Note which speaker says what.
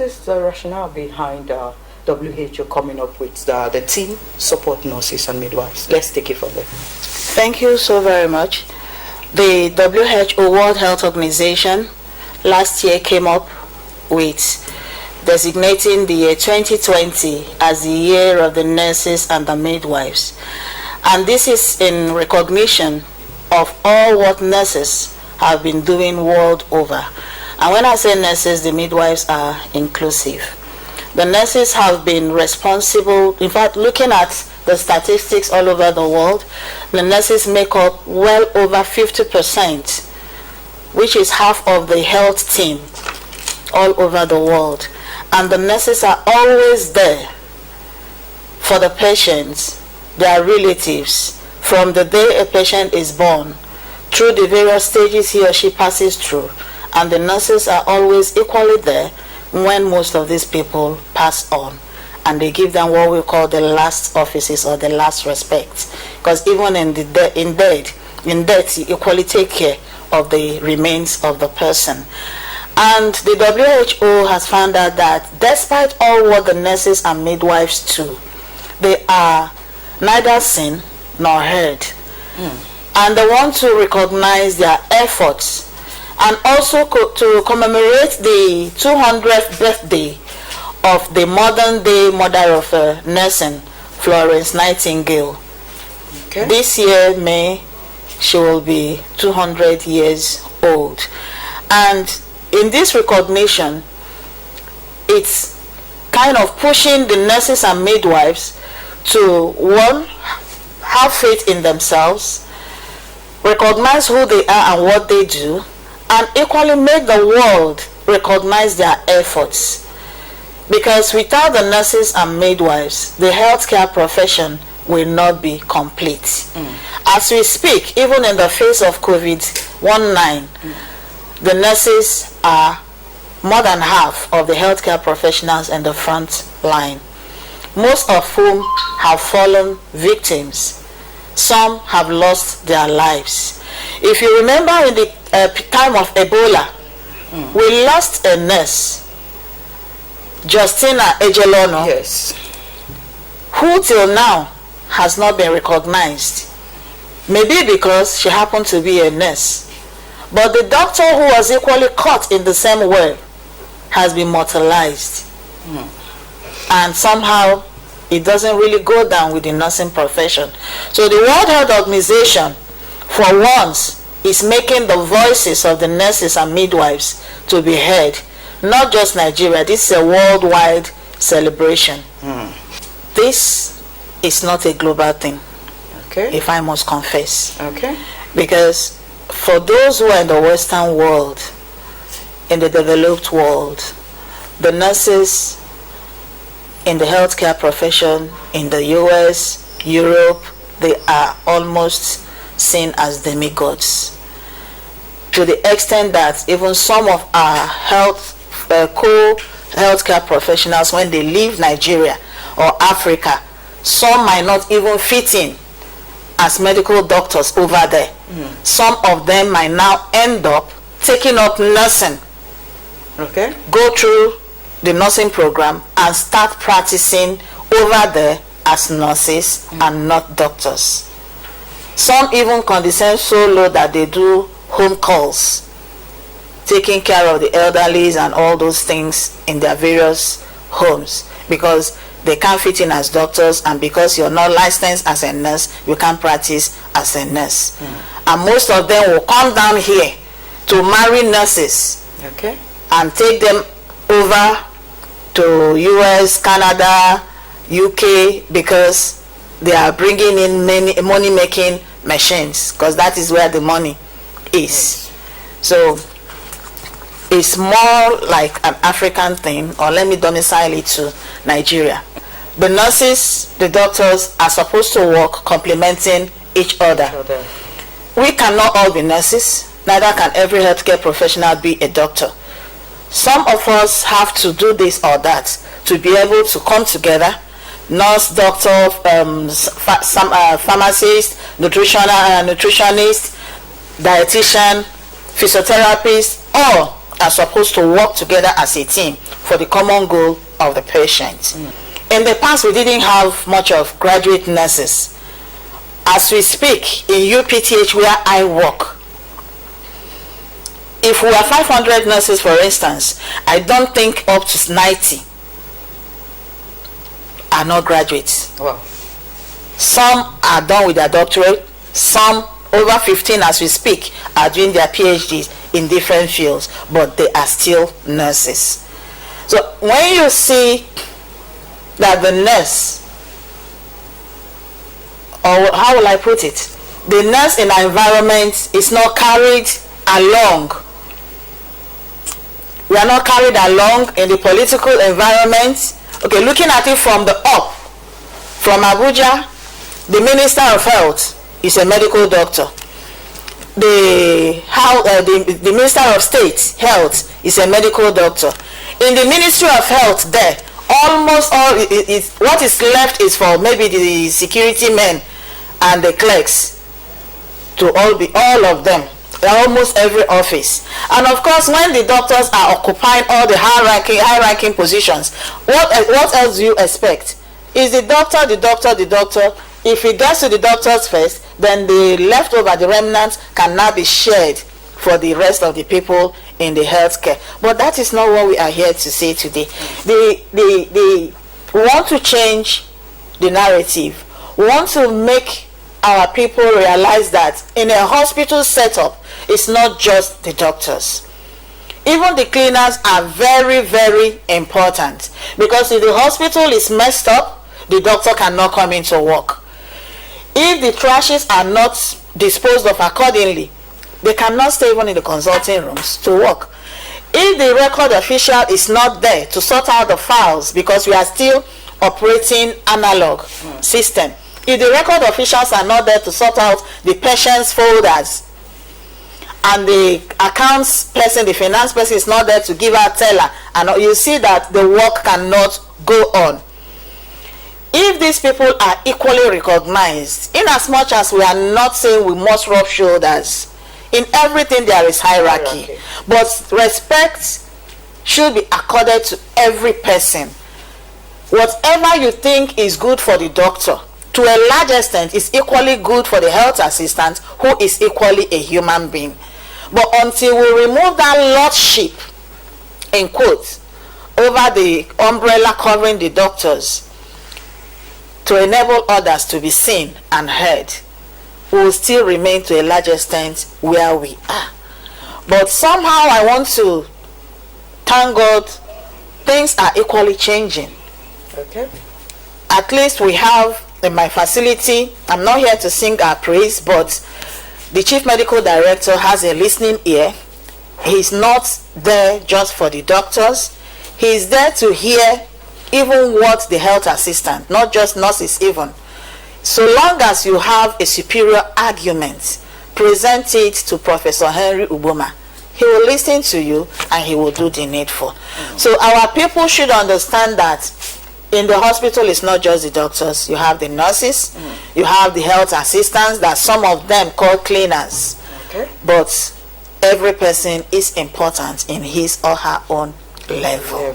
Speaker 1: is the rationale behind WHO coming up with the team support nurses and midwives? Let's take it from there.
Speaker 2: Thank you so very much. The WHO, World Health Organization, last year came up with designating the year 2020 as the year of the nurses and the midwives. And this is in recognition of all what nurses have been doing world over. And when I say nurses, the midwives are inclusive. The nurses have been responsible, in fact, looking at the statistics all over the world, the nurses make up well over 50%, which is half of the health team all over the world. And the nurses are always there for the patients, their relatives, from the day a patient is born, through the various stages he or she passes through. And the nurses are always equally there when most of these people pass on. And they give them what we call the last offices or the last respect. Because even in death, you equally take care of the remains of the person. And the WHO has found out that despite all what the nurses and midwives do, they are neither seen nor heard. And they want to recognize their efforts and also to commemorate the 200th birthday of the modern-day mother of nursing, Florence Nightingale. Okay. This year, May, she will be 200 years old. And in this recognition, it's kind of pushing the nurses and midwives to, one, have faith in themselves, recognize who they are and what they do, and equally make the world recognize their efforts. Because without the nurses and midwives, the healthcare profession will not be complete. As we speak, even in the face of COVID-19, the nurses are more than half of the healthcare professionals in the front line, most of whom have fallen victims. Some have lost their lives. If you remember in the time of Ebola, we lost a nurse, Justina Ejelono,
Speaker 1: yes,
Speaker 2: who till now has not been recognized. Maybe because she happened to be a nurse. But the doctor who was equally caught in the same way has been mortalized. And somehow it doesn't really go down with the nursing profession. So the World Health Organization, for once, is making the voices of the nurses and midwives to be heard. Not just Nigeria, this is a worldwide celebration. This is not a global thing,
Speaker 1: okay,
Speaker 2: if I must confess.
Speaker 1: Okay.
Speaker 2: Because for those who are in the Western world, in the developed world, the nurses in the healthcare profession in the US, Europe, they are almost seen as demigods. To the extent that even some of our healthcare professionals, when they leave Nigeria or Africa, some might not even fit in as medical doctors over there. Some of them might now end up taking up nursing,
Speaker 1: okay,
Speaker 2: go through the nursing program and start practicing over there as nurses and not doctors. Some even condescend so low that they do home calls, taking care of the elderlies and all those things in their various homes, because they can't fit in as doctors, and because you're not licensed as a nurse, you can't practice as a nurse. And most of them will come down here to marry nurses,
Speaker 1: okay,
Speaker 2: and take them over to US, Canada, UK, because they are bringing in many money-making machines, because that is where the money is. So it's more like an African thing, or let me domicile it to Nigeria. The nurses, the doctors are supposed to work complementing each other. We cannot all be nurses, neither can every healthcare professional be a doctor. Some of us have to do this or that to be able to come together. Nurse, doctor, pharmacist, nutritionist, dietitian, physiotherapist, all are supposed to work together as a team for the common goal of the patient. In the past, we didn't have much of graduate nurses. As we speak, in UPTH where I work, if we are 500 nurses, for instance, I don't think up to 90 are not graduates.
Speaker 1: Wow.
Speaker 2: Some are done with their doctorate, some, over 15 as we speak, are doing their PhDs in different fields, but they are still nurses. So when you see that the nurse, or how will I put it, the nurse in our environment is not carried along. We are not carried along in the political environment. Okay, looking at it from the up, from Abuja, the Minister of Health is a medical doctor. The Minister of State Health is a medical doctor. In the Ministry of Health, there, almost all what is left is for maybe the security men and the clerks to all of them, almost every office. And of course, when the doctors are occupying all the high-ranking positions, what else do you expect? Is the doctor. If it gets to the doctors first, then the leftover, the remnants, can now be shared for the rest of the people in the healthcare. But that is not what we are here to say today. We want to change the narrative. We want to make our people realize that in a hospital setup, it's not just the doctors. Even the cleaners are very, very important, because if the hospital is messed up, the doctor cannot come into work. If the trashes are not disposed of accordingly, they cannot stay even in the consulting rooms to work. If the record official is not there to sort out the files, because we are still operating analog system, if the record officials are not there to sort out the patient's folders, and the accounts person, the finance person is not there to give out teller, and you see that the work cannot go on. If these people are equally recognized, in as much as we are not saying we must rub shoulders, in everything there is hierarchy. But respect should be accorded to every person. Whatever you think is good for the doctor, to a large extent, is equally good for the health assistant, who is equally a human being. But until we remove that lordship, in quotes, over the umbrella covering the doctors, to enable others to be seen and heard, we will still remain to a large extent where we are. But somehow I want to thank God, things are equally changing.
Speaker 1: Okay.
Speaker 2: At least we have in my facility, I'm not here to sing our praise, but the chief medical director has a listening ear. He's not there just for the doctors. He's there to hear even what the health assistant, not just nurses even. So long as you have a superior argument, present it to Professor Henry Uboma. He will listen to you and he will do the needful. So our people should understand that in the hospital, it's not just the doctors. You have the nurses, you have the health assistants, that some of them called cleaners.
Speaker 1: Okay.
Speaker 2: But every person is important in his or her own level.